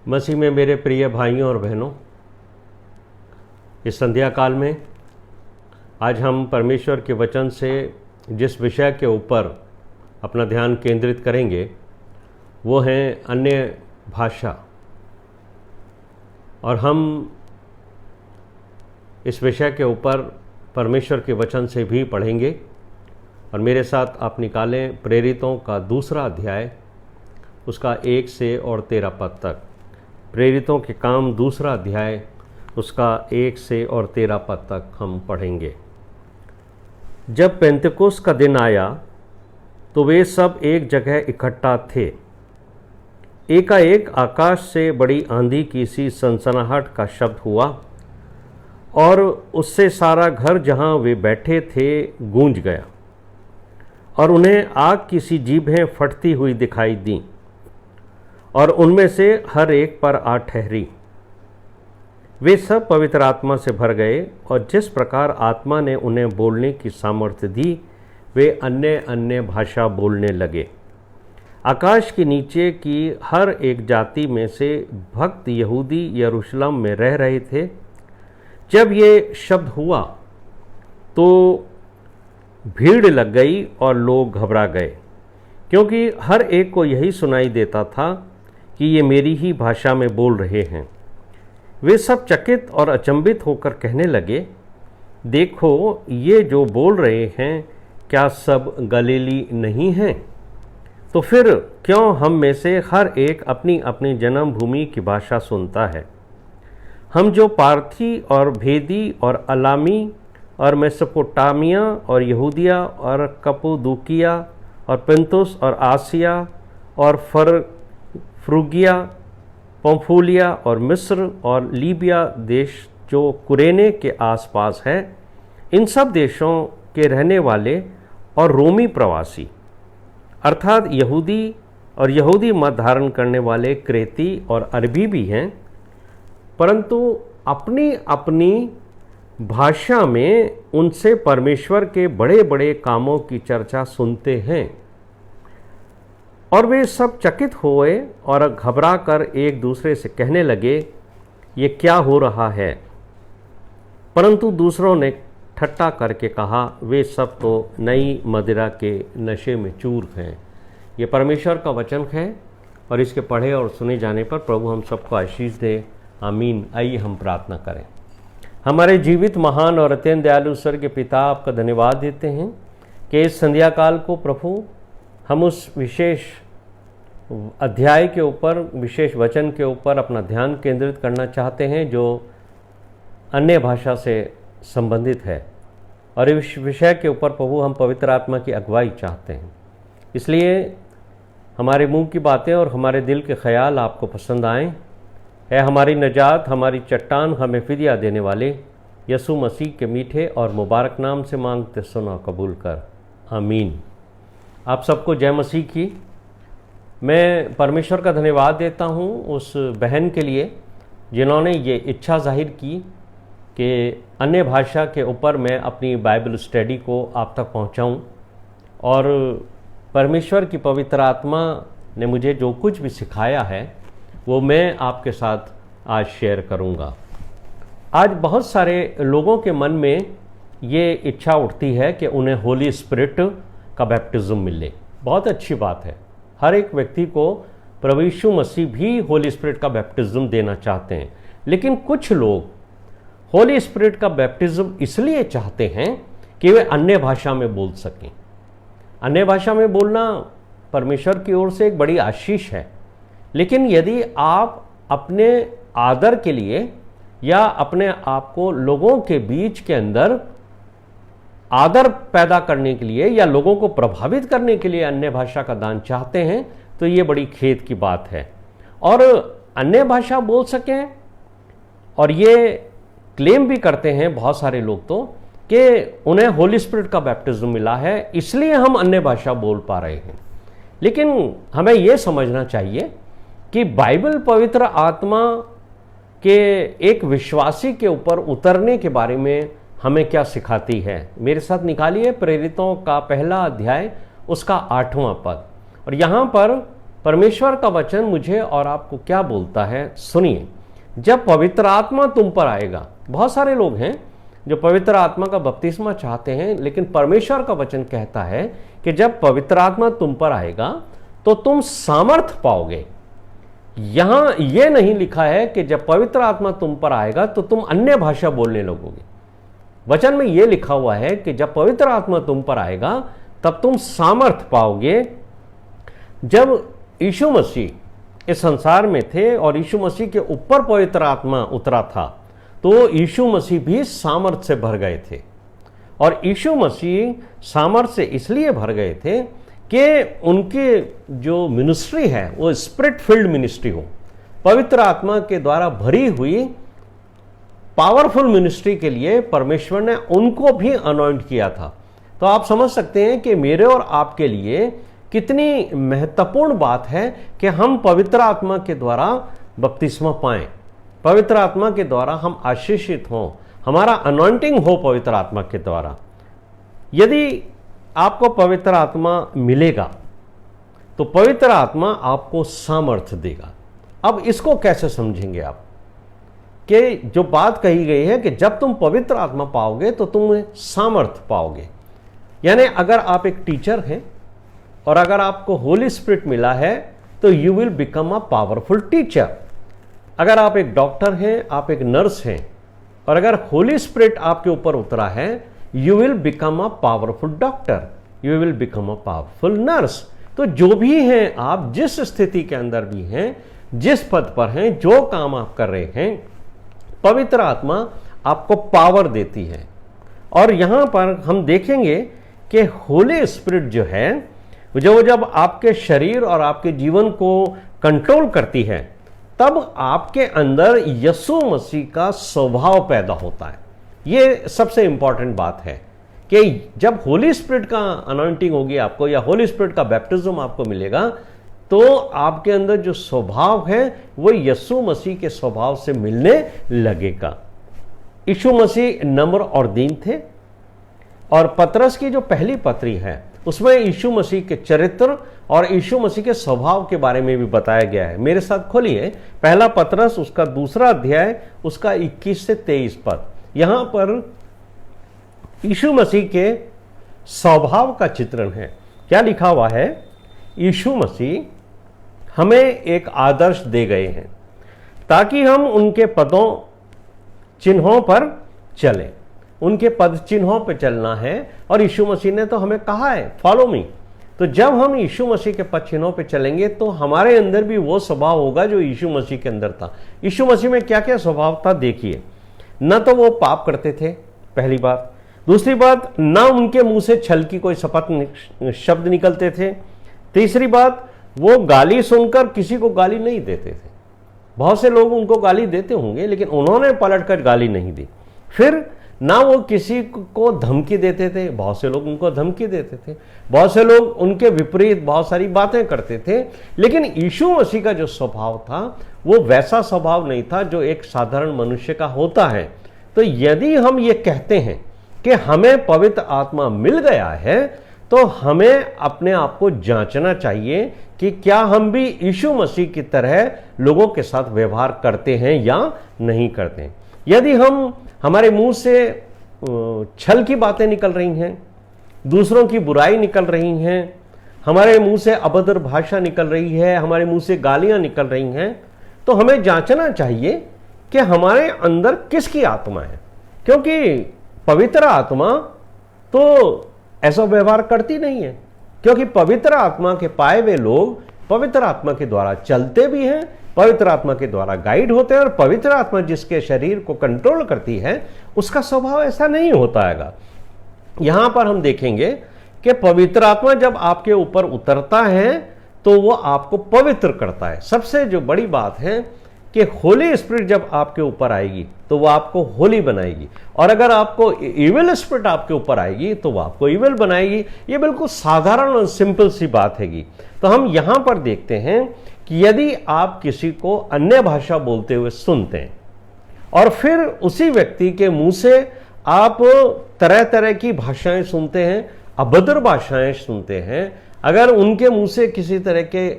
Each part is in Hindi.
मसीह में मेरे प्रिय भाइयों और बहनों, इस संध्या काल में आज हम परमेश्वर के वचन से जिस विषय के ऊपर अपना ध्यान केंद्रित करेंगे वो है अन्य भाषा। और हम इस विषय के ऊपर परमेश्वर के वचन से भी पढ़ेंगे। और मेरे साथ आप निकालें प्रेरितों का दूसरा अध्याय, उसका 1 से और 13 पद तक। प्रेरितों के काम दूसरा अध्याय, उसका 1 से और 13 पद तक हम पढ़ेंगे। जब पेंतेकोस्त का दिन आया तो वे सब एक जगह इकट्ठा थे। एकाएक आकाश से बड़ी आंधी की सी सनसनाहट का शब्द हुआ और उससे सारा घर जहाँ वे बैठे थे गूंज गया, और उन्हें आग की सी जीभें फटती हुई दिखाई दीं और उनमें से हर एक पर आ ठहरी। वे सब पवित्र आत्मा से भर गए और जिस प्रकार आत्मा ने उन्हें बोलने की सामर्थ्य दी वे अन्य अन्य भाषा बोलने लगे। आकाश के नीचे की हर एक जाति में से भक्त यहूदी यरूशलेम में रह रहे थे। जब ये शब्द हुआ तो भीड़ लग गई और लोग घबरा गए, क्योंकि हर एक को यही सुनाई देता था कि ये मेरी ही भाषा में बोल रहे हैं। वे सब चकित और अचंभित होकर कहने लगे, देखो ये जो बोल रहे हैं क्या सब गलीली नहीं हैं? तो फिर क्यों हम में से हर एक अपनी अपनी जन्मभूमि की भाषा सुनता है? हम जो पार्थी और भेदी और अलामी और मेसोपोटामिया और यहूदिया और कप्पदूकिया और पुन्तुस और आसिया और फ्रूगिया, पंफूलिया और मिस्र और लीबिया देश जो कुरेने के आसपास है, इन सब देशों के रहने वाले और रोमी प्रवासी अर्थात यहूदी और यहूदी मत धारण करने वाले क्रेती और अरबी भी हैं, परंतु अपनी अपनी भाषा में उनसे परमेश्वर के बड़े बड़े कामों की चर्चा सुनते हैं। और वे सब चकित हुए और घबरा कर एक दूसरे से कहने लगे, ये क्या हो रहा है? परंतु दूसरों ने ठट्ठा करके कहा, वे सब तो नई मदिरा के नशे में चूर हैं। ये परमेश्वर का वचन है और इसके पढ़े और सुने जाने पर प्रभु हम सबको आशीष दे। आमीन। आइए हम प्रार्थना करें। हमारे जीवित महान और अत्यंत दयालु स्वर्गीय पिता, आपका धन्यवाद देते हैं कि इस संध्या काल को प्रभु हम उस विशेष अध्याय के ऊपर, विशेष वचन के ऊपर अपना ध्यान केंद्रित करना चाहते हैं जो अन्य भाषा से संबंधित है। और इस विषय के ऊपर प्रभु हम पवित्र आत्मा की अगुवाई चाहते हैं। इसलिए हमारे मुंह की बातें और हमारे दिल के ख्याल आपको पसंद आएं। है हमारी नजात, हमारी चट्टान, हमें फिदिया देने वाले यसु मसीह के मीठे और मुबारक नाम से मांगते सुना कबूल कर। आमीन। आप सबको जय मसीह की। मैं परमेश्वर का धन्यवाद देता हूं उस बहन के लिए जिन्होंने ये इच्छा जाहिर की कि अन्य भाषा के ऊपर मैं अपनी बाइबल स्टडी को आप तक पहुंचाऊं। और परमेश्वर की पवित्र आत्मा ने मुझे जो कुछ भी सिखाया है वो मैं आपके साथ आज शेयर करूंगा। आज बहुत सारे लोगों के मन में ये इच्छा उठती है कि उन्हें होली स्पिरिट का बैप्टिज्म मिले। बहुत अच्छी बात है। हर एक व्यक्ति को प्रभु यीशु मसीह भी होली स्पिरिट का बैप्टिज्म देना चाहते हैं, लेकिन कुछ लोग होली स्पिरिट का बैप्टिज्म इसलिए चाहते हैं कि वे अन्य भाषा में बोल सकें। अन्य भाषा में बोलना परमेश्वर की ओर से एक बड़ी आशीष है, लेकिन यदि आप अपने आदर के लिए या अपने आप को लोगों के बीच के अंदर आदर पैदा करने के लिए या लोगों को प्रभावित करने के लिए अन्य भाषा का दान चाहते हैं तो ये बड़ी खेद की बात है। और अन्य भाषा बोल सकें, और ये क्लेम भी करते हैं बहुत सारे लोग तो कि उन्हें होली स्पिरिट का बैप्टिज्म मिला है, इसलिए हम अन्य भाषा बोल पा रहे हैं। लेकिन हमें यह समझना चाहिए कि बाइबल पवित्र आत्मा के एक विश्वासी के ऊपर उतरने के बारे में हमें क्या सिखाती है। मेरे साथ निकालिए प्रेरितों का पहला अध्याय, उसका 8वां पद। और यहाँ पर परमेश्वर का वचन मुझे और आपको क्या बोलता है, सुनिए। जब पवित्र आत्मा तुम पर आएगा, बहुत सारे लोग हैं जो पवित्र आत्मा का बपतिस्मा चाहते हैं, लेकिन परमेश्वर का वचन कहता है कि जब पवित्र आत्मा तुम पर आएगा तो तुम सामर्थ पाओगे। यहां यह नहीं लिखा है कि जब पवित्र आत्मा तुम पर आएगा तो तुम अन्य भाषा बोलने लगोगे। वचन में यह लिखा हुआ है कि जब पवित्र आत्मा तुम पर आएगा तब तुम सामर्थ पाओगे। जब यीशु मसीह इस संसार में थे और यीशु मसीह के ऊपर पवित्र आत्मा उतरा था, तो यीशु मसीह भी सामर्थ से भर गए थे। और यीशु मसीह सामर्थ से इसलिए भर गए थे कि उनके जो मिनिस्ट्री है वो स्पिरिट फील्ड मिनिस्ट्री हो, पवित्र आत्मा के द्वारा भरी हुई पावरफुल मिनिस्ट्री के लिए परमेश्वर ने उनको भी अनॉइंट किया था। तो आप समझ सकते हैं कि मेरे और आपके लिए कितनी महत्वपूर्ण बात है कि हम पवित्र आत्मा के द्वारा बपतिस्मा पाएं, पवित्र आत्मा के द्वारा हम आशीषित हों, हमारा अनॉइंटिंग हो पवित्र आत्मा के द्वारा। यदि आपको पवित्र आत्मा मिलेगा तो पवित्र आत्मा आपको सामर्थ्य देगा। अब इसको कैसे समझेंगे आप कि जो बात कही गई है कि जब तुम पवित्र आत्मा पाओगे तो तुम सामर्थ्य पाओगे। यानी अगर आप एक टीचर हैं और अगर आपको होली स्पिरिट मिला है तो you will become a powerful teacher. अगर आप एक डॉक्टर हैं, आप एक नर्स हैं, और अगर होली स्पिरिट आपके ऊपर उतरा है, you will become a powerful doctor, you will become a powerful nurse. तो जो भी हैं आप, जिस स्थिति के अंदर भी हैं, जिस पद पर हैं, जो काम आप कर रहे हैं, पवित्र आत्मा आपको पावर देती है। और यहां पर हम देखेंगे कि होली स्पिरिट जो है, जब आपके शरीर और आपके जीवन को कंट्रोल करती है, तब आपके अंदर यीशु मसीह का स्वभाव पैदा होता है। यह सबसे इंपॉर्टेंट बात है कि जब होली स्पिरिट का अनॉइंटिंग होगी आपको, या होली स्पिरिट का बैप्टिज्म आपको मिलेगा, तो आपके अंदर जो स्वभाव है वो यीशु मसीह के स्वभाव से मिलने लगेगा। यीशु मसीह नम्र और दीन थे, और पतरस की जो पहली पत्री है उसमें यीशु मसीह के चरित्र और यीशु मसीह के स्वभाव के बारे में भी बताया गया है। मेरे साथ खोलिए पहला पतरस उसका 2 अध्याय उसका 21 से 23 पद। यहां पर यीशु मसीह के स्वभाव का चित्रण है। क्या लिखा हुआ है? यीशु मसीह हमें एक आदर्श दे गए हैं ताकि हम उनके पदों चिन्हों पर चलें। उनके पद चिन्हों पर चलना है, और यीशु मसीह ने तो हमें कहा है फॉलो मी। तो जब हम यीशु मसीह के पद चिन्हों पर चलेंगे तो हमारे अंदर भी वो स्वभाव होगा जो यीशु मसीह के अंदर था। यीशु मसीह में क्या क्या स्वभाव था देखिए। न तो वो पाप करते थे, पहली बात। दूसरी बात, ना उनके मुंह से छल की कोई शब्द निकलते थे। तीसरी बात, वो गाली सुनकर किसी को गाली नहीं देते थे। बहुत से लोग उनको गाली देते होंगे, लेकिन उन्होंने पलटकर गाली नहीं दी। फिर ना वो किसी को धमकी देते थे, बहुत से लोग उनको धमकी देते थे। बहुत से लोग उनके विपरीत बहुत सारी बातें करते थे। लेकिन यीशु मसीह का जो स्वभाव था वो वैसा स्वभाव नहीं था जो एक साधारण मनुष्य का होता है। तो यदि हम ये कहते हैं कि हमें पवित्र आत्मा मिल गया है, तो हमें अपने आप को जांचना चाहिए कि क्या हम भी यीशु मसीह की तरह लोगों के साथ व्यवहार करते हैं या नहीं करते हैं। यदि हमारे मुंह से छल की बातें निकल रही हैं, दूसरों की बुराई निकल रही हैं, हमारे मुंह से अभद्र भाषा निकल रही है, हमारे मुंह से गालियां निकल रही हैं, तो हमें जांचना चाहिए कि हमारे अंदर किसकी आत्मा है। क्योंकि पवित्र आत्मा तो ऐसा व्यवहार करती नहीं है, क्योंकि पवित्र आत्मा के पाए हुए लोग पवित्र आत्मा के द्वारा चलते भी हैं, पवित्र आत्मा के द्वारा गाइड होते हैं, और पवित्र आत्मा जिसके शरीर को कंट्रोल करती है उसका स्वभाव ऐसा नहीं होता है। यहां पर हम देखेंगे कि पवित्र आत्मा जब आपके ऊपर उतरता है तो वो आपको पवित्र करता है। सबसे जो बड़ी बात है कि होली स्पिरिट जब आपके ऊपर आएगी तो वो आपको होली बनाएगी, और अगर आपको इविल स्पिरिट आपके ऊपर आएगी तो वो आपको इविल बनाएगी। ये बिल्कुल साधारण और सिंपल सी बात हैगी। तो हम यहां पर देखते हैं कि यदि आप किसी को अन्य भाषा बोलते हुए सुनते हैं और फिर उसी व्यक्ति के मुंह से आप तरह तरह की भाषाएं सुनते हैं, अभद्र भाषाएं सुनते हैं, अगर उनके मुंह से किसी तरह के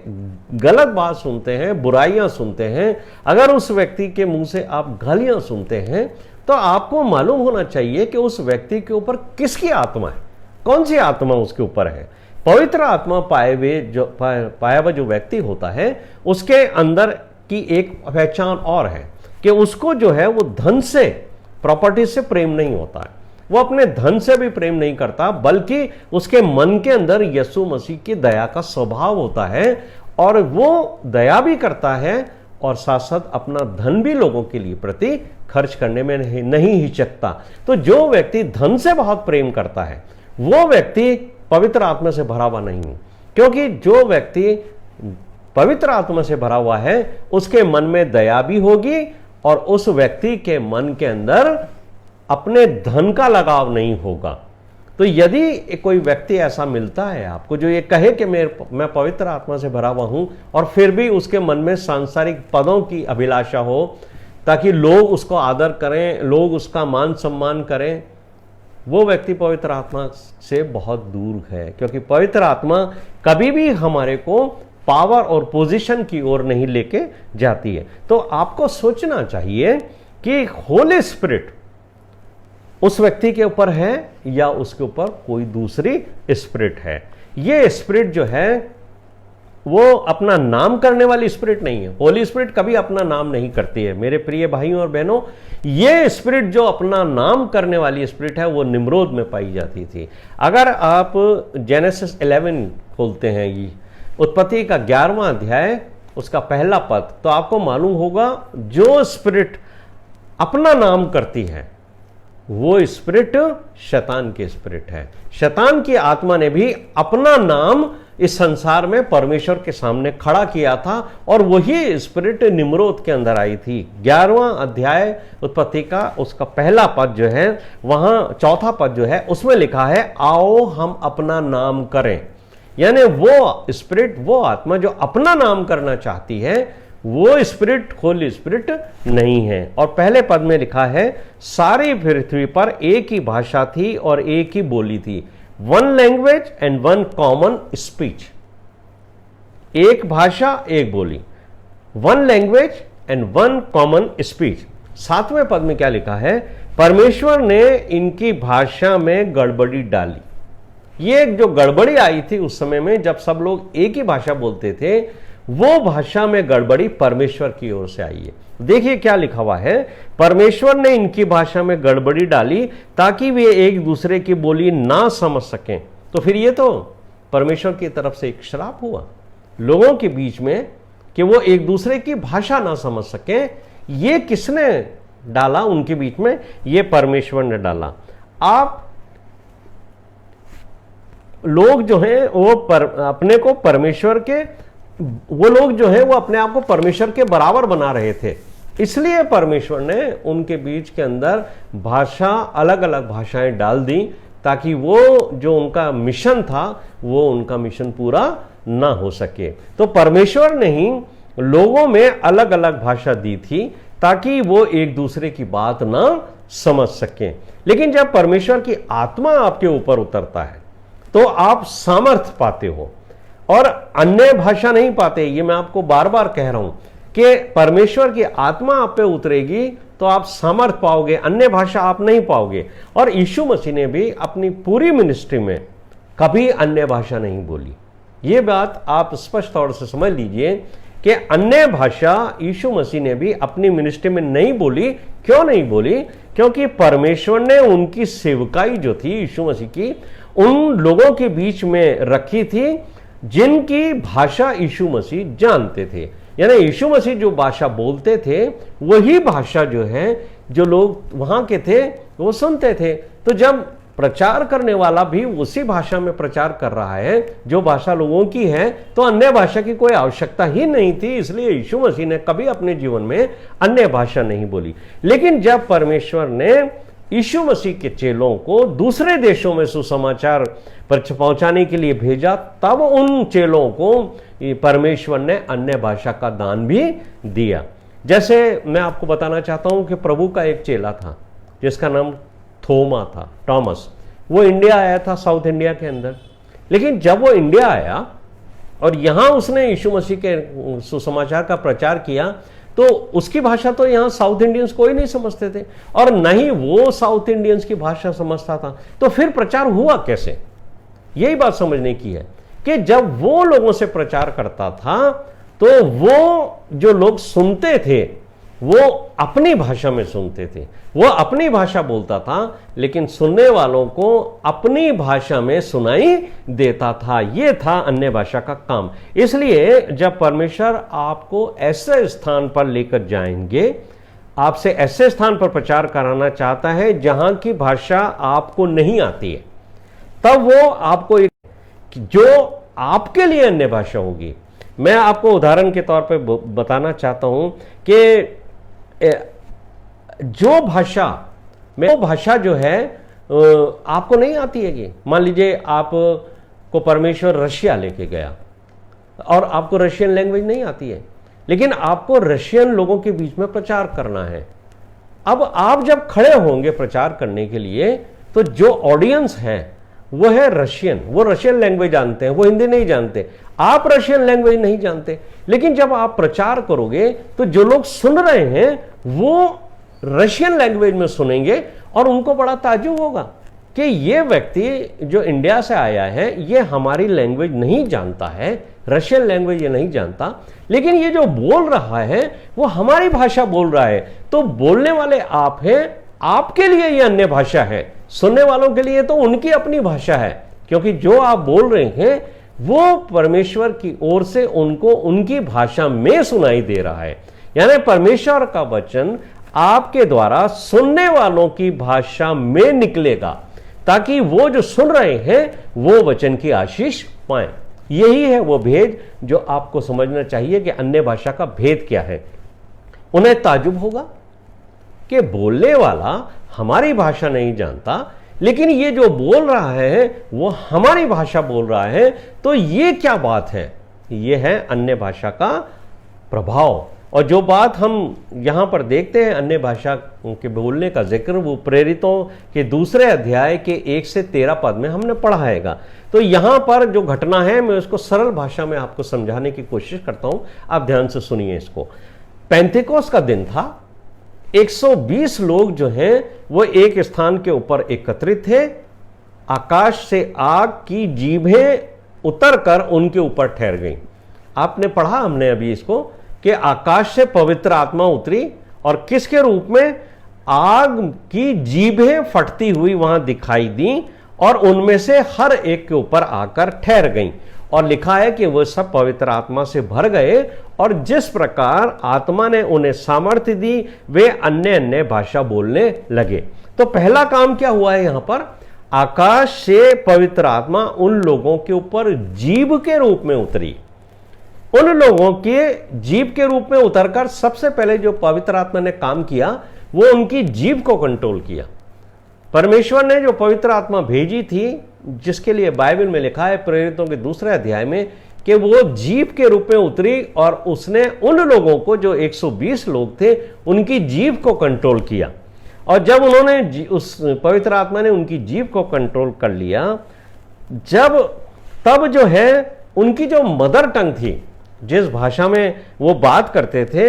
गलत बात सुनते हैं, बुराइयां सुनते हैं, अगर उस व्यक्ति के मुंह से आप गालियां सुनते हैं, तो आपको मालूम होना चाहिए कि उस व्यक्ति के ऊपर किसकी आत्मा है, कौन सी आत्मा उसके ऊपर है। पवित्र आत्मा पाया हुआ जो व्यक्ति होता है, उसके अंदर की एक पहचान और है कि उसको जो है वो धन से, प्रॉपर्टी से प्रेम नहीं होता है, वो अपने धन से भी प्रेम नहीं करता, बल्कि उसके मन के अंदर यीशु मसीह की दया का स्वभाव होता है और वो दया भी करता है और साथ साथ अपना धन भी लोगों के लिए प्रति खर्च करने में नहीं हिचकता। तो जो व्यक्ति धन से बहुत प्रेम करता है वो व्यक्ति पवित्र आत्मा से भरा हुआ नहीं, क्योंकि जो व्यक्ति पवित्र आत्मा से भरा हुआ है उसके मन में दया भी होगी और उस व्यक्ति के मन के अंदर अपने धन का लगाव नहीं होगा। तो यदि कोई व्यक्ति ऐसा मिलता है आपको जो ये कहे कि मैं पवित्र आत्मा से भरा हुआ हूं और फिर भी उसके मन में सांसारिक पदों की अभिलाषा हो ताकि लोग उसको आदर करें, लोग उसका मान सम्मान करें, वो व्यक्ति पवित्र आत्मा से बहुत दूर है, क्योंकि पवित्र आत्मा कभी भी हमारे को पावर और पोजीशन की ओर नहीं लेके जाती है। तो आपको सोचना चाहिए कि होली स्पिरिट उस व्यक्ति के ऊपर है या उसके ऊपर कोई दूसरी स्पिरिट है। ये स्पिरिट जो है वो अपना नाम करने वाली स्पिरिट नहीं है। होली स्पिरिट कभी अपना नाम नहीं करती है मेरे प्रिय भाइयों और बहनों। ये स्पिरिट जो अपना नाम करने वाली स्पिरिट है वो निम्रोद में पाई जाती थी। अगर आप जेनेसिस 11 खोलते हैं, ये उत्पत्ति का 11वां अध्याय उसका पहला पद, तो आपको मालूम होगा जो स्पिरिट अपना नाम करती है वो स्पिरिट शैतान की स्पिरिट है। शैतान की आत्मा ने भी अपना नाम इस संसार में परमेश्वर के सामने खड़ा किया था और वही स्पिरिट निम्रोद के अंदर आई थी। 11वां अध्याय उत्पत्ति का उसका पहला पद जो है, वहां चौथा पद जो है उसमें लिखा है आओ हम अपना नाम करें। यानी वो स्पिरिट, वो आत्मा जो अपना नाम करना चाहती है, वो स्पिरिट होली स्पिरिट नहीं है। और पहले पद में लिखा है सारी पृथ्वी पर एक ही भाषा थी और एक ही बोली थी, one language and one common speech. एक भाषा एक बोली, one language and one common speech. 7वें पद में क्या लिखा है, परमेश्वर ने इनकी भाषा में गड़बड़ी डाली। ये जो गड़बड़ी आई थी उस समय में जब सब लोग एक ही भाषा बोलते थे, वो भाषा में गड़बड़ी परमेश्वर की ओर से आई है। देखिए क्या लिखा हुआ है, परमेश्वर ने इनकी भाषा में गड़बड़ी डाली ताकि वे एक दूसरे की बोली ना समझ सकें। तो फिर ये तो परमेश्वर की तरफ से एक श्राप हुआ लोगों के बीच में कि वो एक दूसरे की भाषा ना समझ सकें। ये किसने डाला उनके बीच में? ये परमेश्वर ने डाला। आप लोग जो हैं वो अपने को परमेश्वर के, वो लोग जो है वो अपने आप को परमेश्वर के बराबर बना रहे थे, इसलिए परमेश्वर ने उनके बीच के अंदर भाषा, अलग अलग भाषाएं डाल दी ताकि वो जो उनका मिशन था वो उनका मिशन पूरा ना हो सके। तो परमेश्वर ने ही लोगों में अलग अलग भाषा दी थी ताकि वो एक दूसरे की बात ना समझ सकें। लेकिन जब परमेश्वर की आत्मा आपके ऊपर उतरता है तो आप सामर्थ्य पाते हो और अन्य भाषा नहीं पाते। ये मैं आपको बार बार कह रहा हूं कि परमेश्वर की आत्मा आप पे उतरेगी तो आप सामर्थ्य पाओगे, अन्य भाषा आप नहीं पाओगे। और यीशु मसीह ने भी अपनी पूरी मिनिस्ट्री में कभी अन्य भाषा नहीं बोली। ये बात आप स्पष्ट तौर से समझ लीजिए कि अन्य भाषा यीशु मसीह ने भी अपनी मिनिस्ट्री में नहीं बोली। क्यों नहीं बोली? क्योंकि परमेश्वर ने उनकी सेवकाई जो थी यीशु मसीह की, उन लोगों के बीच में रखी थी जिनकी भाषा यीशु मसीह जानते थे। यानी यीशु मसीह जो भाषा बोलते थे वही भाषा जो है जो लोग वहां के थे वो सुनते थे। तो जब प्रचार करने वाला भी उसी भाषा में प्रचार कर रहा है जो भाषा लोगों की है, तो अन्य भाषा की कोई आवश्यकता ही नहीं थी। इसलिए यीशु मसीह ने कभी अपने जीवन में अन्य भाषा नहीं बोली। लेकिन जब परमेश्वर ने यीशु मसीह के चेलों को दूसरे देशों में सुसमाचार पहुंचाने के लिए भेजा, तब उन चेलों को परमेश्वर ने अन्य भाषा का दान भी दिया। जैसे मैं आपको बताना चाहता हूं कि प्रभु का एक चेला था जिसका नाम थोमा था, टॉमस। वो इंडिया आया था, साउथ इंडिया के अंदर। लेकिन जब वो इंडिया आया और यहां उसने यीशु मसीह के सुसमाचार का प्रचार किया, तो उसकी भाषा तो यहां साउथ इंडियंस कोई नहीं समझते थे और न ही वो साउथ इंडियंस की भाषा समझता था। तो फिर प्रचार हुआ कैसे? यही बात समझने की है कि जब वो लोगों से प्रचार करता था तो वो जो लोग सुनते थे वो अपनी भाषा में सुनते थे, वो अपनी भाषा बोलता था, लेकिन सुनने वालों को अपनी भाषा में सुनाई देता था। यह था अन्य भाषा का काम। इसलिए जब परमेश्वर आपको ऐसे स्थान पर लेकर जाएंगे, आपसे ऐसे स्थान पर प्रचार कराना चाहता है जहां की भाषा आपको नहीं आती है, तब वो आपको एक जो आपके लिए अन्य भाषा होगी। मैं आपको उदाहरण के तौर पे बताना चाहता हूं कि जो भाषा में वो भाषा जो है आपको नहीं आती है कि मान लीजिए आपको परमेश्वर रशिया लेके गया और आपको रशियन लैंग्वेज नहीं आती है, लेकिन आपको रशियन लोगों के बीच में प्रचार करना है। अब आप जब खड़े होंगे प्रचार करने के लिए, तो जो ऑडियंस है वो है रशियन, वो रशियन लैंग्वेज जानते हैं, वो हिंदी नहीं जानते। आप रशियन लैंग्वेज नहीं जानते, लेकिन जब आप प्रचार करोगे तो जो लोग सुन रहे हैं वो रशियन लैंग्वेज में सुनेंगे और उनको बड़ा ताज्जुब होगा कि ये व्यक्ति जो इंडिया से आया है ये हमारी लैंग्वेज नहीं जानता है, रशियन लैंग्वेज ये नहीं जानता, लेकिन ये जो बोल रहा है वो हमारी भाषा बोल रहा है। तो बोलने वाले आप हैं, आपके लिए ये अन्य भाषा है, सुनने वालों के लिए तो उनकी अपनी भाषा है, क्योंकि जो आप बोल रहे हैं वो परमेश्वर की ओर से उनको उनकी भाषा में सुनाई दे रहा है। यानी परमेश्वर का वचन आपके द्वारा सुनने वालों की भाषा में निकलेगा, ताकि वो जो सुन रहे हैं वो वचन की आशीष पाएं। यही है वो भेद जो आपको समझना चाहिए कि अन्य भाषा का भेद क्या है। उन्हें ताज्जुब होगा कि बोलने वाला हमारी भाषा नहीं जानता, लेकिन ये जो बोल रहा है वो हमारी भाषा बोल रहा है। तो ये क्या बात है? ये है अन्य भाषा का प्रभाव। और जो बात हम यहां पर देखते हैं अन्य भाषा के बोलने का जिक्र, वो प्रेरितों के 2 अध्याय के 1 से 13 पद में हमने पढ़ा हैगा। तो यहां पर जो घटना है मैं उसको सरल भाषा में आपको समझाने की कोशिश करता हूं, आप ध्यान से सुनिए इसको। पेंतेकोस्त का दिन था, 120 लोग जो हैं वो एक स्थान के ऊपर एकत्रित थे। आकाश से आग की जीभें उतरकर उनके ऊपर ठहर गईं। आपने पढ़ा हमने अभी इसको कि आकाश से पवित्र आत्मा उतरी और किसके रूप में? आग की जीभें फटती हुई वहां दिखाई दी और उनमें से हर एक के ऊपर आकर ठहर गईं। और लिखा है कि वह सब पवित्र आत्मा से भर गए और जिस प्रकार आत्मा ने उन्हें सामर्थ्य दी वे अन्य अन्य भाषा बोलने लगे। तो पहला काम क्या हुआ है यहां पर? आकाश से पवित्र आत्मा उन लोगों के ऊपर जीभ के रूप में उतरी। उन लोगों के जीभ के रूप में उतरकर सबसे पहले जो पवित्र आत्मा ने काम किया वो उनकी जीभ को कंट्रोल किया। परमेश्वर ने जो पवित्र आत्मा भेजी थी, जिसके लिए बाइबल में लिखा है प्रेरितों के 2 अध्याय में कि वो जीभ के रूप में उतरी और उसने उन लोगों को जो 120 लोग थे उनकी जीभ को कंट्रोल किया। और जब उन्होंने उस पवित्र आत्मा ने उनकी जीभ को कंट्रोल कर लिया, तब जो है उनकी जो मदर टंग थी, जिस भाषा में वो बात करते थे,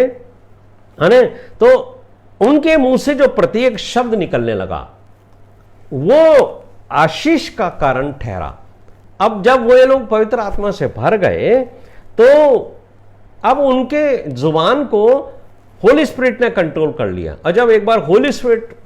है ना, तो उनके मुंह से जो प्रत्येक शब्द निकलने लगा वो आशीष का कारण ठहरा। अब जब वो लोग पवित्र आत्मा से भर गए तो अब उनके जुबान को होली स्पिरिट ने कंट्रोल कर लिया। और जब एक बार होली स्पिरिट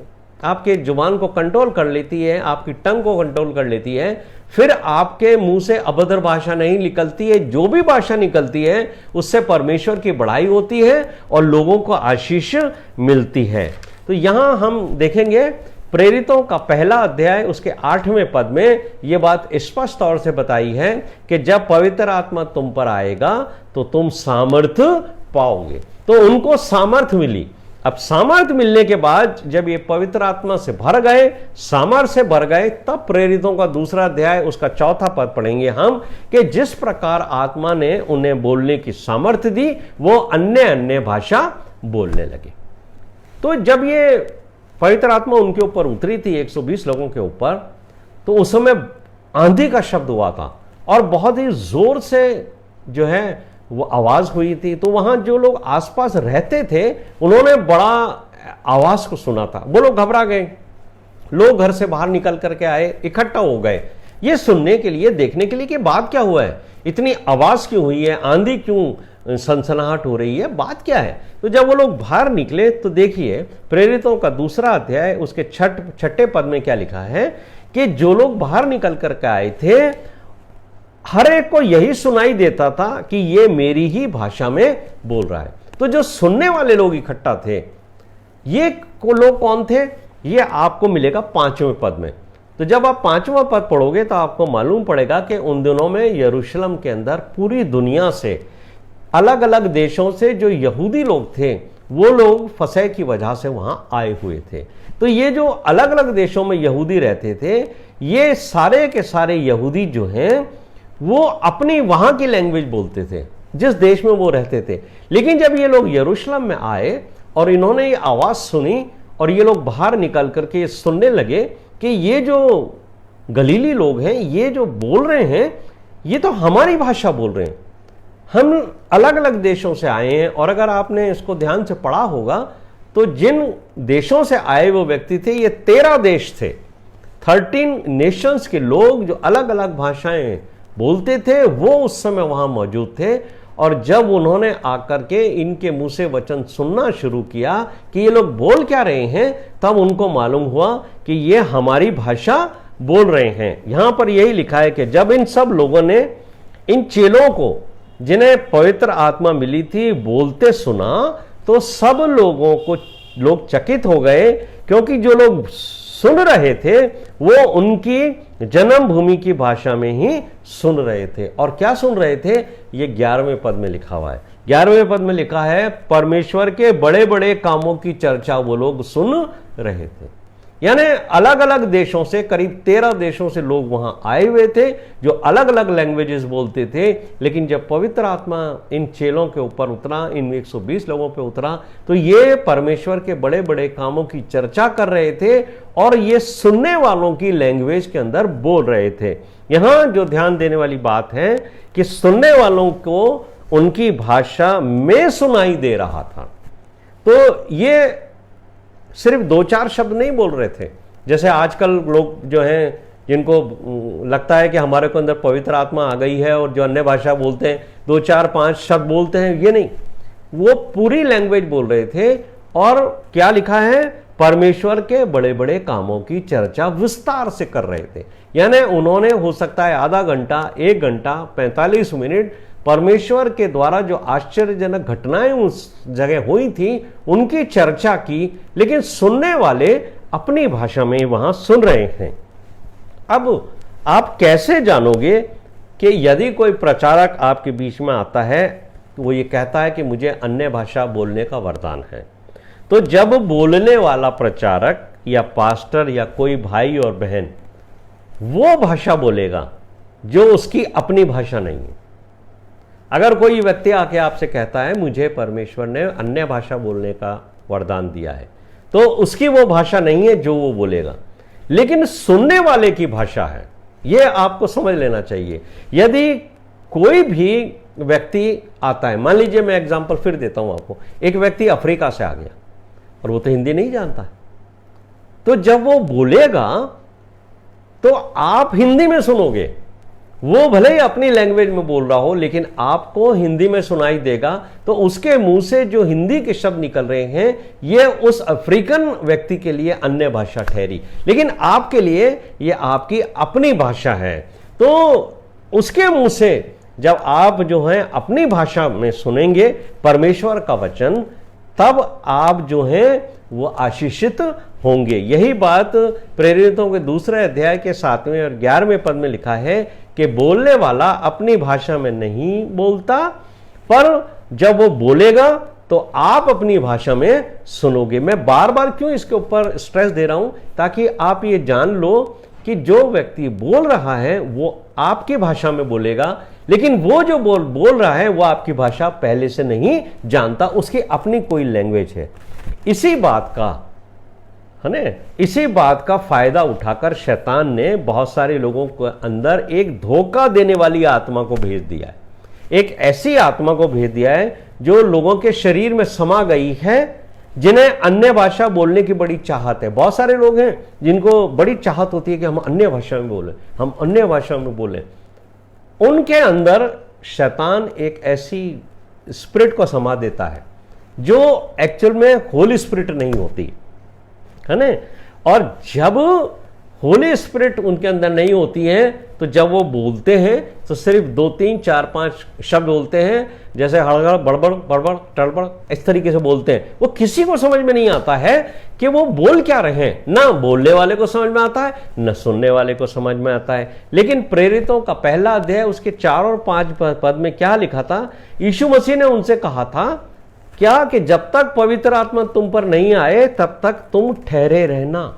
आपके जुबान को कंट्रोल कर लेती है, आपकी टंग को कंट्रोल कर लेती है, फिर आपके मुंह से अभद्र भाषा नहीं निकलती है। जो भी भाषा निकलती है उससे परमेश्वर की बड़ाई होती है और लोगों को आशीष मिलती है। तो यहां हम देखेंगे प्रेरितों का 1 अध्याय उसके 8वें पद में यह बात स्पष्ट तौर से बताई है कि जब पवित्र आत्मा तुम पर आएगा तो तुम सामर्थ्य पाओगे। तो उनको सामर्थ्य मिली। अब सामर्थ्य मिलने के बाद जब ये पवित्र आत्मा से भर गए, सामर्थ्य से भर गए, तब प्रेरितों का 2 अध्याय उसका 4था पद पढ़ेंगे हम कि जिस प्रकार आत्मा ने उन्हें बोलने की सामर्थ्य दी वो अन्य अन्य भाषा बोलने लगे। तो जब ये पवित्र आत्मा उनके ऊपर उतरी थी 120 लोगों के ऊपर, तो उस समय आंधी का शब्द हुआ था और बहुत ही जोर से जो है वो आवाज हुई थी। तो वहां जो लोग आसपास रहते थे उन्होंने बड़ा आवाज को सुना था, वो लोग घबरा गए। लोग घर से बाहर निकल करके आए, इकट्ठा हो गए ये सुनने के लिए, देखने के लिए कि बात क्या हुआ है, इतनी आवाज क्यों हुई है, आंधी क्यों सनसनाहट हो रही है, बात क्या है। तो जब वो लोग बाहर निकले तो देखिए प्रेरितों का 2 अध्याय उसके 6 पद में क्या लिखा है कि जो लोग बाहर निकल करके आए थे हर एक को यही सुनाई देता था कि ये मेरी ही भाषा में बोल रहा है। तो जो सुनने वाले लोग इकट्ठा थे ये लोग कौन थे, ये आपको मिलेगा 5वें पद में। तो जब आप 5वां पद पढ़ोगे तो आपको मालूम पड़ेगा कि उन दिनों में यरूशलेम के अंदर पूरी दुनिया से अलग अलग देशों से जो यहूदी लोग थे वो लोग फसह की वजह से वहां आए हुए थे। तो ये जो अलग अलग देशों में यहूदी रहते थे ये सारे के सारे यहूदी जो हैं वो अपनी वहां की लैंग्वेज बोलते थे जिस देश में वो रहते थे। लेकिन जब ये लोग यरूशलेम में आए और इन्होंने ये आवाज सुनी और ये लोग बाहर निकल करके सुनने लगे कि ये जो गलीली लोग हैं ये जो बोल रहे हैं ये तो हमारी भाषा बोल रहे हैं, हम अलग अलग देशों से आए हैं। और अगर आपने इसको ध्यान से पढ़ा होगा तो जिन देशों से आए वो व्यक्ति थे ये 13 देश थे, 13 नेशंस के लोग जो अलग अलग भाषाएं बोलते थे वो उस समय वहां मौजूद थे। और जब उन्होंने आकर के इनके मुंह से वचन सुनना शुरू किया कि ये लोग बोल क्या रहे हैं तब उनको मालूम हुआ कि ये हमारी भाषा बोल रहे हैं। यहां पर यही लिखा है कि जब इन सब लोगों ने इन चेलों को जिन्हें पवित्र आत्मा मिली थी बोलते सुना तो सब लोगों को लोग चकित हो गए क्योंकि जो लोग सुन रहे थे वो उनकी जन्मभूमि की भाषा में ही सुन रहे थे। और क्या सुन रहे थे ये 11वें पद में लिखा हुआ है। 11वें पद में लिखा है परमेश्वर के बड़े बड़े कामों की चर्चा वो लोग सुन रहे थे। यानी अलग अलग देशों से करीब 13 देशों से लोग वहां आए हुए थे जो अलग अलग लैंग्वेजेस बोलते थे। लेकिन जब पवित्र आत्मा इन चेलों के ऊपर उतरा, इन 120 लोगों पे उतरा तो ये परमेश्वर के बड़े बड़े कामों की चर्चा कर रहे थे और ये सुनने वालों की लैंग्वेज के अंदर बोल रहे थे। यहां जो ध्यान देने वाली बात है कि सुनने वालों को उनकी भाषा में सुनाई दे रहा था। तो ये सिर्फ 2-4 शब्द नहीं बोल रहे थे जैसे आजकल लोग जो हैं जिनको लगता है कि हमारे को अंदर पवित्र आत्मा आ गई है और जो अन्य भाषा बोलते हैं 2-4-5 शब्द बोलते हैं, ये नहीं, वो पूरी लैंग्वेज बोल रहे थे। और क्या लिखा है परमेश्वर के बड़े बड़े कामों की चर्चा विस्तार से कर रहे थे। यानी उन्होंने हो सकता है आधा घंटा, 1 घंटा, 45 मिनट परमेश्वर के द्वारा जो आश्चर्यजनक घटनाएं उस जगह हुई थी उनकी चर्चा की, लेकिन सुनने वाले अपनी भाषा में वहां सुन रहे हैं। अब आप कैसे जानोगे कि यदि कोई प्रचारक आपके बीच में आता है तो वो ये कहता है कि मुझे अन्य भाषा बोलने का वरदान है? तो जब बोलने वाला प्रचारक या पास्टर या कोई भाई और बहन वो भाषा बोलेगा जो उसकी अपनी भाषा नहीं है। अगर कोई व्यक्ति आके आपसे कहता है मुझे परमेश्वर ने अन्य भाषा बोलने का वरदान दिया है, तो उसकी वो भाषा नहीं है जो वो बोलेगा, लेकिन सुनने वाले की भाषा है। ये आपको समझ लेना चाहिए। यदि कोई भी व्यक्ति आता है, मान लीजिए मैं एग्जांपल फिर देता हूं आपको, एक व्यक्ति अफ्रीका से आ गया और वो तो हिंदी नहीं जानता है, तो जब वो बोलेगा तो आप हिंदी में सुनोगे। वो भले ही अपनी लैंग्वेज में बोल रहा हो लेकिन आपको हिंदी में सुनाई देगा। तो उसके मुंह से जो हिंदी के शब्द निकल रहे हैं ये उस अफ्रीकन व्यक्ति के लिए अन्य भाषा ठहरी, लेकिन आपके लिए ये आपकी अपनी भाषा है। तो उसके मुंह से जब आप जो है अपनी भाषा में सुनेंगे परमेश्वर का वचन, तब आप जो हैं वो आशीषित होंगे। यही बात प्रेरितों के 2 अध्याय के 7वें और 11वें पद में लिखा है कि बोलने वाला अपनी भाषा में नहीं बोलता, पर जब वो बोलेगा तो आप अपनी भाषा में सुनोगे। मैं बार बार क्यों इसके ऊपर स्ट्रेस दे रहा हूं, ताकि आप ये जान लो कि जो व्यक्ति बोल रहा है वो आपकी भाषा में बोलेगा, लेकिन वो जो बोल रहा है वो आपकी भाषा पहले से नहीं जानता, उसकी अपनी कोई लैंग्वेज है। इसी बात का है ना। इसी बात का फायदा उठाकर शैतान ने बहुत सारे लोगों के अंदर एक धोखा देने वाली आत्मा को भेज दिया है। एक ऐसी आत्मा को भेज दिया है जो लोगों के शरीर में समा गई है, जिन्हें अन्य भाषा बोलने की बड़ी चाहत है। बहुत सारे लोग हैं जिनको बड़ी चाहत होती है कि हम अन्य भाषा में बोलें, हम अन्य भाषा में बोलें। उनके अंदर शैतान एक ऐसी स्पिरिट को समा देता है जो एक्चुअल में होली स्पिरिट नहीं होती है ना। और जब होली स्पिरिट उनके अंदर नहीं होती है तो जब वो बोलते हैं तो सिर्फ 2 3 4 5 शब्द बोलते हैं, जैसे हड़बड़ बड़बड़ बड़बड़ टड़बड़, इस तरीके से बोलते हैं। वो किसी को समझ में नहीं आता है कि वो बोल क्या रहे हैं। ना बोलने वाले को समझ में आता है, न सुनने वाले को समझ में आता है। लेकिन प्रेरितों का पहला अध्याय उसके 4 और 5 पद में क्या लिखा था? यीशु मसीह ने उनसे कहा था क्या कि जब तक पवित्र आत्मा तुम पर नहीं आए तब तक तुम ठहरे रहना,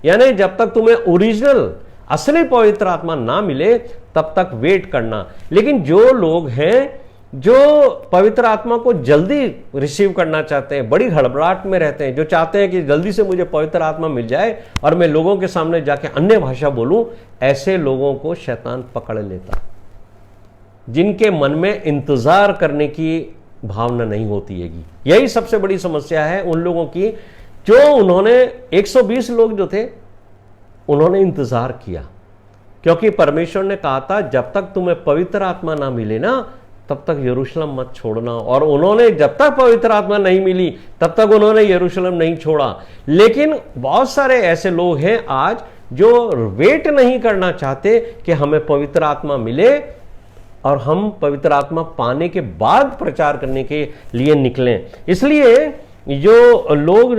यानी जब तक तुम्हें ओरिजिनल असली पवित्र आत्मा ना मिले तब तक वेट करना। लेकिन जो लोग हैं जो पवित्र आत्मा को जल्दी रिसीव करना चाहते हैं, बड़ी हड़बड़ाहट में रहते हैं, जो चाहते हैं कि जल्दी से मुझे पवित्र आत्मा मिल जाए और मैं लोगों के सामने जाके अन्य भाषा बोलूं, ऐसे लोगों को शैतान पकड़ लेता। जिनके मन में इंतजार करने की भावना नहीं होती है। यही सबसे बड़ी समस्या है उन लोगों की जो उन्होंने 120 लोग जो थे उन्होंने इंतजार किया, क्योंकि परमेश्वर ने कहा था जब तक तुम्हें पवित्र आत्मा ना मिले ना तब तक यरूशलेम मत छोड़ना। और उन्होंने जब तक पवित्र आत्मा नहीं मिली तब तक उन्होंने यरूशलेम नहीं छोड़ा। लेकिन बहुत सारे ऐसे लोग हैं आज जो वेट नहीं करना चाहते कि हमें पवित्र आत्मा मिले और हम पवित्र आत्मा पाने के बाद प्रचार करने के लिए निकलें। इसलिए जो लोग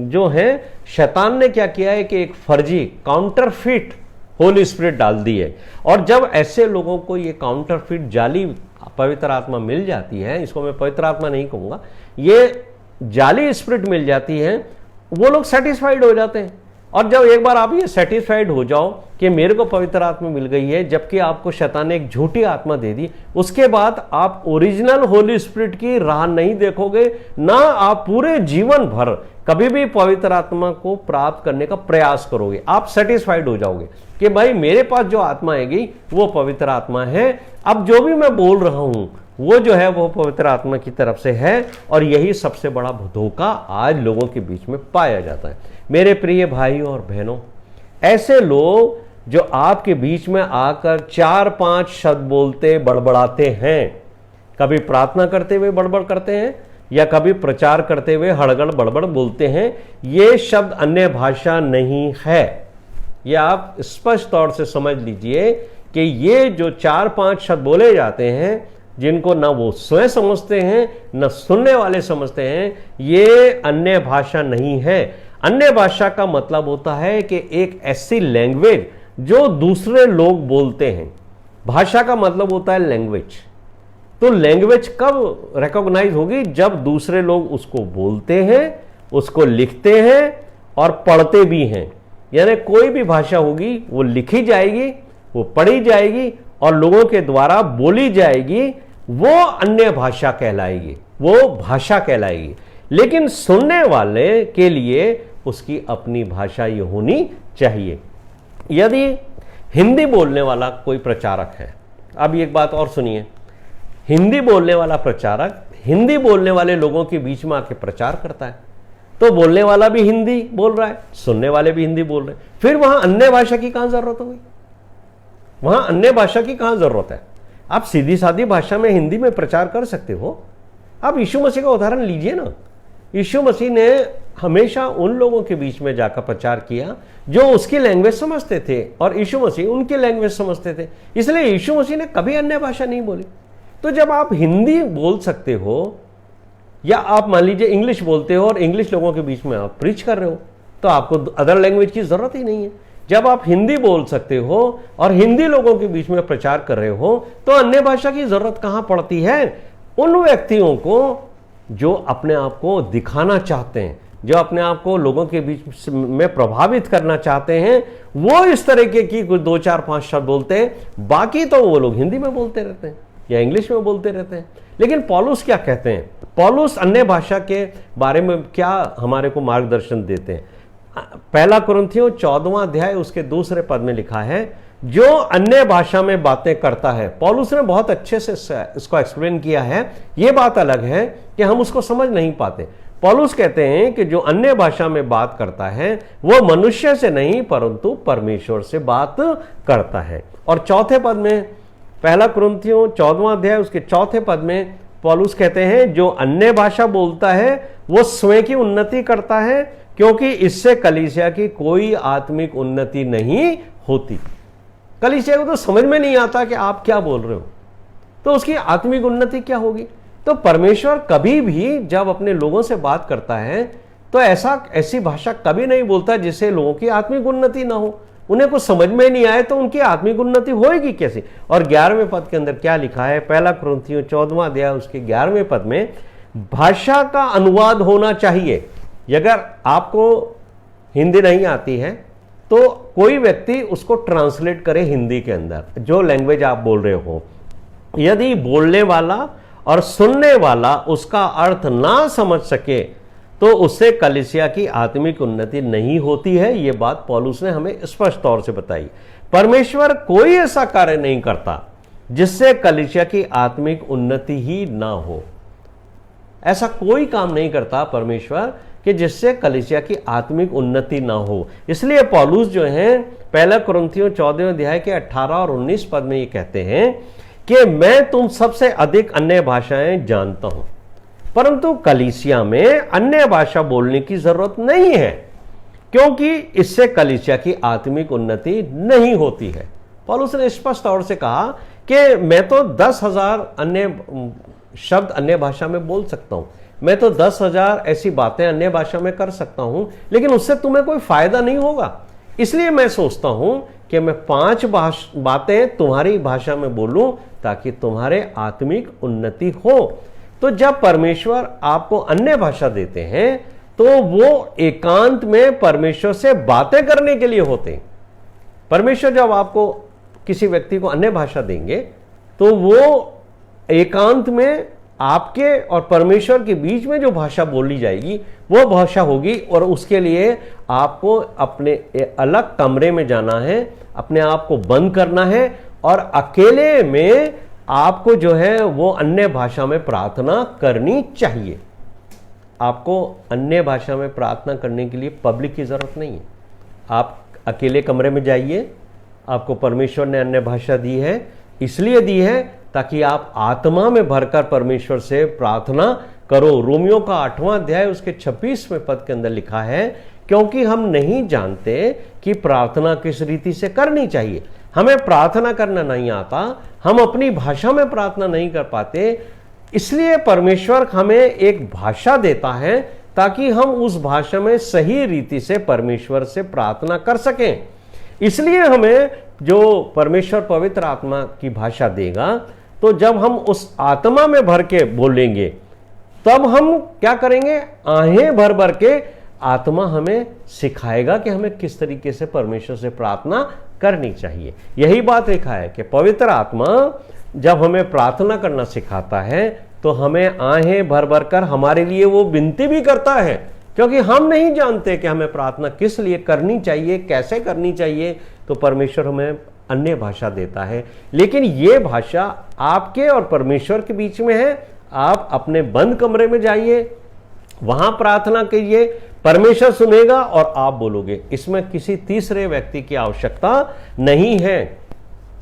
जो हैं, शैतान ने क्या किया है कि एक फर्जी काउंटरफिट होली स्पिरिट डाल दी है। और जब ऐसे लोगों को ये काउंटरफिट जाली पवित्र आत्मा मिल जाती है, इसको मैं पवित्र आत्मा नहीं कहूंगा, ये जाली स्पिरिट मिल जाती है, वो लोग सेटिस्फाइड हो जाते हैं। और जब एक बार आप ये सेटिस्फाइड हो जाओ कि मेरे को पवित्र आत्मा मिल गई है, जबकि आपको शैतान ने एक झूठी आत्मा दे दी, उसके बाद आप ओरिजिनल होली स्पिरिट की राह नहीं देखोगे, ना आप पूरे जीवन भर कभी भी पवित्र आत्मा को प्राप्त करने का प्रयास करोगे। आप सेटिस्फाइड हो जाओगे कि भाई मेरे पास जो आत्मा आएगी वो पवित्र आत्मा है, अब जो भी मैं बोल रहा हूं वो जो है वो पवित्र आत्मा की तरफ से है। और यही सबसे बड़ा धोखा आज लोगों के बीच में पाया जाता है। मेरे प्रिय भाई और बहनों, ऐसे लोग जो आपके बीच में आकर 4-5 शब्द बोलते बड़बड़ाते हैं, कभी प्रार्थना करते हुए बड़बड़ करते हैं या कभी प्रचार करते हुए हड़गड़ बड़बड़ बोलते हैं, ये शब्द अन्य भाषा नहीं है। ये आप स्पष्ट तौर से समझ लीजिए कि ये जो 4-5 शब्द बोले जाते हैं, जिनको ना वो स्वयं समझते हैं न सुनने वाले समझते हैं, ये अन्य भाषा नहीं है। अन्य भाषा का मतलब होता है कि एक ऐसी लैंग्वेज जो दूसरे लोग बोलते हैं। भाषा का मतलब होता है लैंग्वेज। तो लैंग्वेज कब रिकॉग्नाइज होगी? जब दूसरे लोग उसको बोलते हैं, उसको लिखते हैं और पढ़ते भी हैं। यानी कोई भी भाषा होगी वो लिखी जाएगी, वो पढ़ी जाएगी और लोगों के द्वारा बोली जाएगी, वो अन्य भाषा कहलाएगी, वो भाषा कहलाएगी। लेकिन सुनने वाले के लिए उसकी अपनी भाषा ये होनी चाहिए। यदि हिंदी बोलने वाला कोई प्रचारक है, अब एक बात और सुनिए, हिंदी बोलने वाला प्रचारक हिंदी बोलने वाले लोगों के बीच में आके प्रचार करता है, तो बोलने वाला भी हिंदी बोल रहा है, सुनने वाले भी हिंदी बोल रहे हैं, फिर वहां अन्य भाषा की कहां जरूरत होगी? वहां अन्य भाषा की कहां जरूरत है? आप सीधी सादी भाषा में हिंदी में प्रचार कर सकते हो। आप यीशु मसीह का उदाहरण लीजिए ना। यीशु मसीह ने हमेशा उन लोगों के बीच में जाकर प्रचार किया जो उसकी लैंग्वेज समझते थे और यीशु मसीह उनकी लैंग्वेज समझते थे। इसलिए यीशु मसीह ने कभी अन्य भाषा नहीं बोली। तो जब आप हिंदी बोल सकते हो या आप मान लीजिए इंग्लिश बोलते हो और इंग्लिश लोगों के बीच में आप प्रीच कर रहे हो, तो आपको अदर लैंग्वेज की जरूरत ही नहीं है। जब आप हिंदी बोल सकते हो और हिंदी लोगों के बीच में प्रचार कर रहे हो, तो अन्य भाषा की जरूरत कहां पड़ती है? उन व्यक्तियों को जो अपने आप को दिखाना चाहते हैं, जो अपने आप को लोगों के बीच में प्रभावित करना चाहते हैं, वो इस तरीके की कुछ 2-4-5 शब्द बोलते हैं। बाकी तो वो लोग हिंदी में बोलते रहते हैं या इंग्लिश में बोलते रहते हैं। लेकिन पौलुस क्या कहते हैं? पौलुस अन्य भाषा के बारे में क्या हमारे को मार्गदर्शन देते हैं? पहला कुरिन्थियों 14वां अध्याय उसके दूसरे पद में लिखा है, जो अन्य भाषा में बातें करता है। पौलुस ने बहुत अच्छे से इसको एक्सप्लेन किया है। यह बात अलग है कि हम उसको समझ नहीं पाते। पौलुस कहते हैं कि जो अन्य भाषा में बात करता है वो मनुष्य से नहीं परंतु परमेश्वर से बात करता है। और चौथे पद में, पहला कुरिन्थियों 14वां अध्याय उसके चौथे पद में पौलुस कहते हैं, जो अन्य भाषा बोलता है वो स्वयं की उन्नति करता है, क्योंकि इससे कलीसिया की कोई आत्मिक उन्नति नहीं होती। कलीसिया को तो समझ में नहीं आता कि आप क्या बोल रहे हो, तो उसकी आत्मिक उन्नति क्या होगी। तो परमेश्वर कभी भी जब अपने लोगों से बात करता है तो ऐसी भाषा कभी नहीं बोलता जिससे लोगों की आत्मिक उन्नति ना हो। उन्हें कुछ समझ में नहीं आए तो उनकी आत्मिक उन्नति होएगी कैसे। और 11वें पद के अंदर क्या लिखा है, पहला कुरिन्थियों 14वां अध्याय उसके 11वें पद में, भाषा का अनुवाद होना चाहिए। अगर आपको हिंदी नहीं आती है तो कोई व्यक्ति उसको ट्रांसलेट करे हिंदी के अंदर, जो लैंग्वेज आप बोल रहे हो। यदि बोलने वाला और सुनने वाला उसका अर्थ ना समझ सके तो उससे कलीसिया की आत्मिक उन्नति नहीं होती है। यह बात पौलुस ने हमें स्पष्ट तौर से बताई। परमेश्वर कोई ऐसा कार्य नहीं करता जिससे कलीसिया की आत्मिक उन्नति ही ना हो। ऐसा कोई काम नहीं करता परमेश्वर कि जिससे कलीसिया की आत्मिक उन्नति ना हो। इसलिए पौलुस जो है पहला कुरिन्थियों 14वें अध्याय के 18 और 19 पद में ये कहते हैं कि मैं तुम सबसे अधिक अन्य भाषाएं जानता हूं, परंतु कलीसिया में अन्य भाषा बोलने की जरूरत नहीं है, क्योंकि इससे कलीसिया की आत्मिक उन्नति नहीं होती है। पौलुस ने स्पष्ट तौर से कहा कि मैं तो 10,000 अन्य शब्द अन्य भाषा में बोल सकता हूं, मैं तो 10,000 ऐसी बातें अन्य भाषा में कर सकता हूं, लेकिन उससे तुम्हें कोई फायदा नहीं होगा। इसलिए मैं सोचता हूं कि मैं 5 बातें तुम्हारी भाषा में बोलूं ताकि तुम्हारे आत्मिक उन्नति हो। तो जब परमेश्वर आपको अन्य भाषा देते हैं तो वो एकांत में परमेश्वर से बातें करने के लिए होते हैं। परमेश्वर जब आपको किसी व्यक्ति को अन्य भाषा देंगे तो वो एकांत में आपके और परमेश्वर के बीच में जो भाषा बोली जाएगी वो भाषा होगी, और उसके लिए आपको अपने अलग कमरे में जाना है, अपने आप को बंद करना है और अकेले में आपको जो है वो अन्य भाषा में प्रार्थना करनी चाहिए। आपको अन्य भाषा में प्रार्थना करने के लिए पब्लिक की जरूरत नहीं है। आप अकेले कमरे में जाइए। आपको परमेश्वर ने अन्य भाषा दी है, इसलिए दी है ताकि आप आत्मा में भरकर परमेश्वर से प्रार्थना करो। रोमियो का 8वां अध्याय उसके 26वें पद के अंदर लिखा है, क्योंकि हम नहीं जानते कि प्रार्थना किस रीति से करनी चाहिए। हमें प्रार्थना करना नहीं आता, हम अपनी भाषा में प्रार्थना नहीं कर पाते, इसलिए परमेश्वर हमें एक भाषा देता है ताकि हम उस भाषा में सही रीति से परमेश्वर से प्रार्थना कर सकें। इसलिए हमें जो परमेश्वर पवित्र आत्मा की भाषा देगा, तो जब हम उस आत्मा में भर के बोलेंगे तब हम क्या करेंगे, आहें भर भर के आत्मा हमें सिखाएगा कि हमें किस तरीके से परमेश्वर से प्रार्थना करनी चाहिए। यही बात लिखा है कि पवित्र आत्मा जब हमें प्रार्थना करना सिखाता है तो हमें आहें भर भर कर हमारे लिए वो विनती भी करता है, क्योंकि हम नहीं जानते कि हमें प्रार्थना किस लिए करनी चाहिए, कैसे करनी चाहिए। तो परमेश्वर हमें अन्य भाषा देता है, लेकिन ये भाषा आपके और परमेश्वर के बीच में है। आप अपने बंद कमरे में जाइए, वहां प्रार्थना कीजिए, परमेश्वर सुनेगा और आप बोलोगे। इसमें किसी तीसरे व्यक्ति की आवश्यकता नहीं है।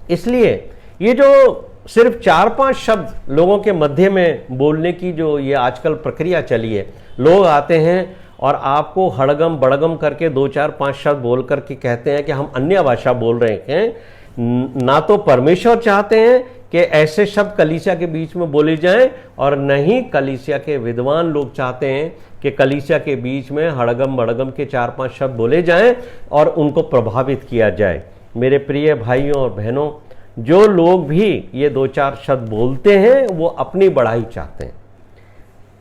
इसलिए ये जो सिर्फ 4-5 शब्द लोगों के मध्य में बोलने की जो ये आजकल प्रक्रिया चली है, लोग आते हैं और आपको हड़गम बड़गम करके 2-4-5 शब्द बोल करके कहते हैं कि हम अन्य भाषा बोल रहे हैं। ना तो परमेश्वर चाहते हैं कि ऐसे शब्द कलीसिया के बीच में बोले जाएं, और न ही कलीसिया के विद्वान लोग चाहते हैं कि कलीसिया के बीच में हड़गम बड़गम के 4-5 शब्द बोले जाएं और उनको प्रभावित किया जाए। मेरे प्रिय भाइयों और बहनों, जो लोग भी ये 2-4 शब्द बोलते हैं वो अपनी बढ़ाई चाहते हैं,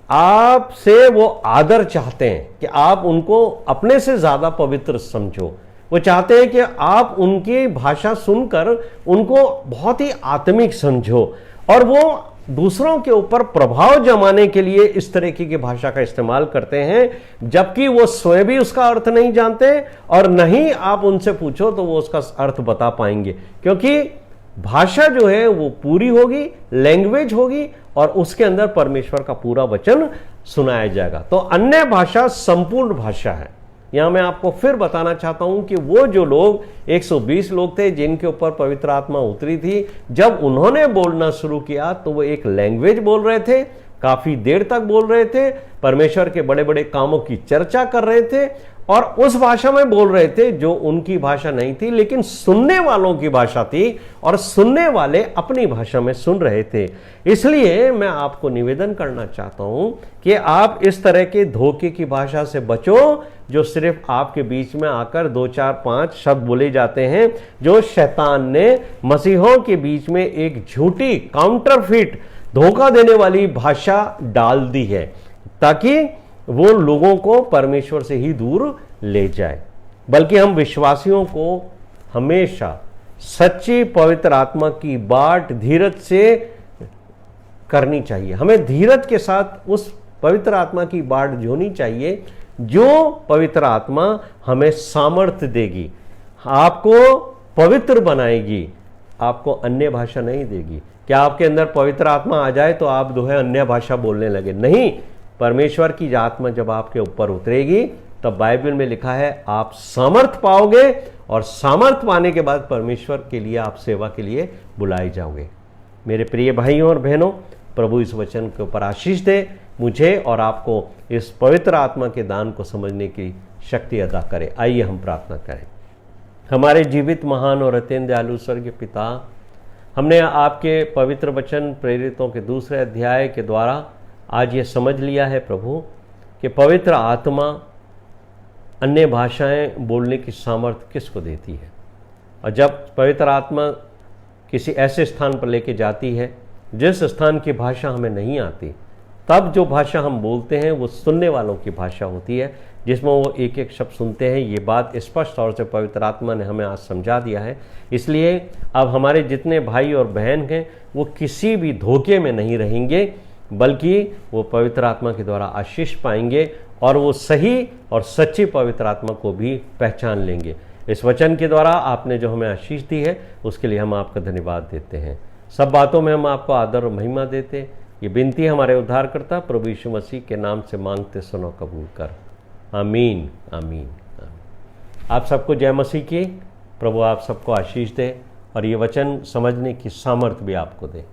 आपसे वो आदर चाहते हैं कि आप उनको अपने से ज्यादा पवित्र समझो। वो चाहते हैं कि आप उनकी भाषा सुनकर उनको बहुत ही आत्मिक समझो, और वो दूसरों के ऊपर प्रभाव जमाने के लिए इस तरीके की भाषा का इस्तेमाल करते हैं, जबकि वो स्वयं भी उसका अर्थ नहीं जानते और नहीं आप उनसे पूछो तो वो उसका अर्थ बता पाएंगे, क्योंकि भाषा जो है वो पूरी होगी, लैंग्वेज होगी और उसके अंदर परमेश्वर का पूरा वचन सुनाया जाएगा। तो अन्य भाषा संपूर्ण भाषा है। यहां मैं आपको फिर बताना चाहता हूं कि वो जो लोग 120 लोग थे जिनके ऊपर पवित्र आत्मा उतरी थी, जब उन्होंने बोलना शुरू किया तो वो एक लैंग्वेज बोल रहे थे, काफी देर तक बोल रहे थे, परमेश्वर के बड़े बड़े कामों की चर्चा कर रहे थे और उस भाषा में बोल रहे थे जो उनकी भाषा नहीं थी, लेकिन सुनने वालों की भाषा थी और सुनने वाले अपनी भाषा में सुन रहे थे। इसलिए मैं आपको निवेदन करना चाहता हूं कि आप इस तरह के धोखे की भाषा से बचो, जो सिर्फ आपके बीच में आकर 2 4 5 शब्द बोले जाते हैं, जो शैतान ने मसीहों के बीच में एक झूठी काउंटरफिट धोखा देने वाली भाषा डाल दी है, ताकि वो लोगों को परमेश्वर से ही दूर ले जाए। बल्कि हम विश्वासियों को हमेशा सच्ची पवित्र आत्मा की बाट धीरज से करनी चाहिए। हमें धीरज के साथ उस पवित्र आत्मा की बाट जोनी चाहिए, जो पवित्र आत्मा हमें सामर्थ्य देगी, आपको पवित्र बनाएगी, आपको अन्य भाषा नहीं देगी। क्या आपके अंदर पवित्र आत्मा आ जाए तो आप जो है अन्य भाषा बोलने लगे? नहीं। परमेश्वर की आत्मा जब आपके ऊपर उतरेगी तब बाइबल में लिखा है आप सामर्थ पाओगे और सामर्थ पाने के बाद परमेश्वर के लिए आप सेवा के लिए बुलाए जाओगे। मेरे प्रिय भाइयों और बहनों, प्रभु इस वचन के ऊपर आशीष दे, मुझे और आपको इस पवित्र आत्मा के दान को समझने की शक्ति अदा करे। आइए हम प्रार्थना करें। हमारे जीवित महान और अत्यंत दयालु स्वर्गीय पिता, हमने आपके पवित्र वचन प्रेरितों के दूसरे अध्याय के द्वारा आज ये समझ लिया है प्रभु कि पवित्र आत्मा अन्य भाषाएं बोलने की सामर्थ्य किसको देती है। और जब पवित्र आत्मा किसी ऐसे स्थान पर लेके जाती है जिस स्थान की भाषा हमें नहीं आती, तब जो भाषा हम बोलते हैं वो सुनने वालों की भाषा होती है, जिसमें वो एक एक शब्द सुनते हैं। ये बात स्पष्ट तौर से पवित्र आत्मा ने हमें आज समझा दिया है। इसलिए अब हमारे जितने भाई और बहन हैं वो किसी भी धोखे में नहीं रहेंगे, बल्कि वो पवित्र आत्मा के द्वारा आशीष पाएंगे और वो सही और सच्ची पवित्र आत्मा को भी पहचान लेंगे। इस वचन के द्वारा आपने जो हमें आशीष दी है उसके लिए हम आपका धन्यवाद देते हैं। सब बातों में हम आपको आदर और महिमा देते। ये विनती हमारे उद्धारकर्ता प्रभु यीशु मसीह के नाम से मांगते सुनो कबूल कर। आमीन आमीन। आप सबको जय मसीह की। प्रभु आप सबको आशीष दे और ये वचन समझने की सामर्थ्य भी आपको दे।